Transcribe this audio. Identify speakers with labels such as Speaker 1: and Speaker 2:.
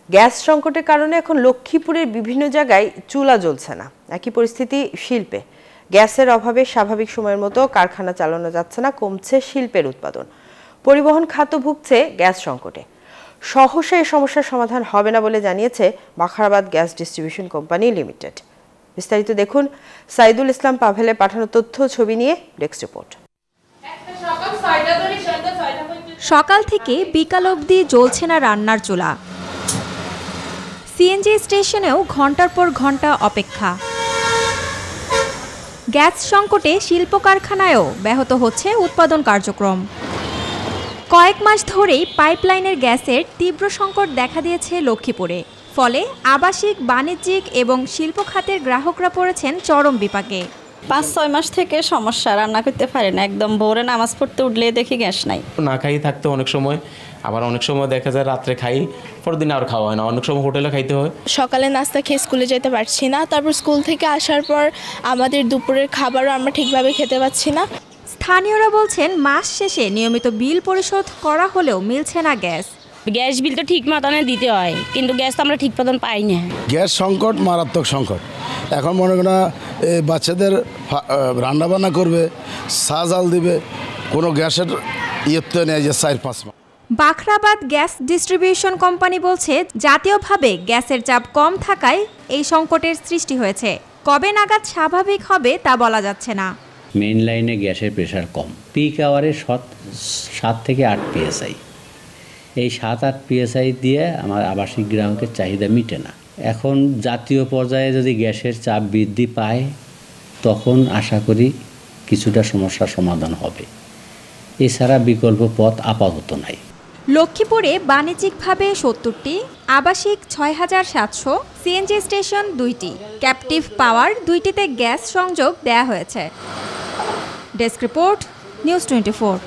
Speaker 1: Gas সংকটের কারণে এখন লক্ষ্মীপুরের বিভিন্ন জায়গায় চুলা জ্বলছে না। একই পরিস্থিতি শিল্পে। গ্যাসের অভাবে স্বাভাবিক সময়ের মতো কারখানা চালানো যাচ্ছে না, কমছে শিল্পের উৎপাদন। পরিবহন খাত ভুগছে গ্যাস সংকটে। সহসা এই সমস্যার সমাধান হবে না বলে জানিয়েছে Bakhrabad gas distribution company limited. বিস্তারিত দেখুন সাইদুল ইসলাম পাভেলের পাঠানো তথ্য ছবি নিয়ে ডেস্ক রিপোর্ট।
Speaker 2: সকাল থেকে বিকাল অবধি জ্বলছে না রান্নার চুলা। সিএনজি স্টেশনেও ঘন্টার পর ঘন্টা অপেক্ষা। গ্যাস সংকটে শিল্প কারখানায়ও ব্যাহত হচ্ছে উৎপাদন কার্যক্রম। কয়েক মাস ধরেই পাইপলাইনের গ্যাসের তীব্র সংকট দেখা দিয়েছে লক্ষ্মীপুরে। ফলে আবাসিক, বাণিজ্যিক এবং শিল্প খাতের গ্রাহকরা পড়েছেন চরম বিপাকে।
Speaker 3: ৫-৬ মাস থেকে সমস্যা, রান্না করতে পারে না। একদম ভোরে নামাজ পড়তে উঠলে দেখি গ্যাস নাই।
Speaker 4: না খাই থাকতে অনেক সময়, আবার অনেক সময় দেখা যায় রাত্রে খাই, পরের দিন আর খাওয়া হয় না। অনেক সময় হোটেলে খাইতে হয়।
Speaker 5: সকালে নাস্তা খেয়ে স্কুলে যেতে পারছি না, তারপর স্কুল থেকে আসার পর আমাদের দুপুরের খাবারও আমরা ঠিকভাবে খেতে পাচ্ছি না।
Speaker 2: স্থানীয়রা বলছেন মাস শেষে নিয়মিত বিল পরিশোধ করা হলেও মিলছে না গ্যাস।
Speaker 6: গ্যাস বিল তো ঠিক মতনে দিতে হয়, কিন্তু গ্যাস তো আমরা ঠিক মতন পাই না।
Speaker 7: গ্যাস সংকট মারাত্মক সংকট। এখন মনে করেন বাচ্চাদের রান্নাবান্না করবে, চা জাল দিবে, কোনো গ্যাসের ইয়েতে নেই যে 4-5 মাস।
Speaker 2: বাখরাবাদ গ্যাস ডিস্ট্রিবিউশন কোম্পানি বলছে জাতীয়ভাবে গ্যাসের চাপ কম থাকায় এই সংকটের সৃষ্টি হয়েছে। কবে নাগাদ স্বাভাবিক হবে তা বলা যাচ্ছে না।
Speaker 8: মেইন লাইনে গ্যাসের প্রেশার কম, পিক আওয়ারে 7 থেকে 8 PSI। এই 7-8 PSI দিয়ে আমার আবাসিক গ্রাহকের চাহিদা মিটে না। এখন জাতীয় পর্যায়ে যদি গ্যাসের চাপ বৃদ্ধি পায়, তখন আশা করি কিছুটা সমস্যার সমাধান হবে। এছাড়া বিকল্প পথ আপাতত নাই।
Speaker 2: লক্ষ্মীপুরে বাণিজ্যিকভাবে 70টি, আবাসিক 6700, সিএনজি স্টেশন 2টি, ক্যাপটিভ পাওয়ার 2টিতে গ্যাস সংযোগ দেয়া হয়েছে। Desk report, news 24।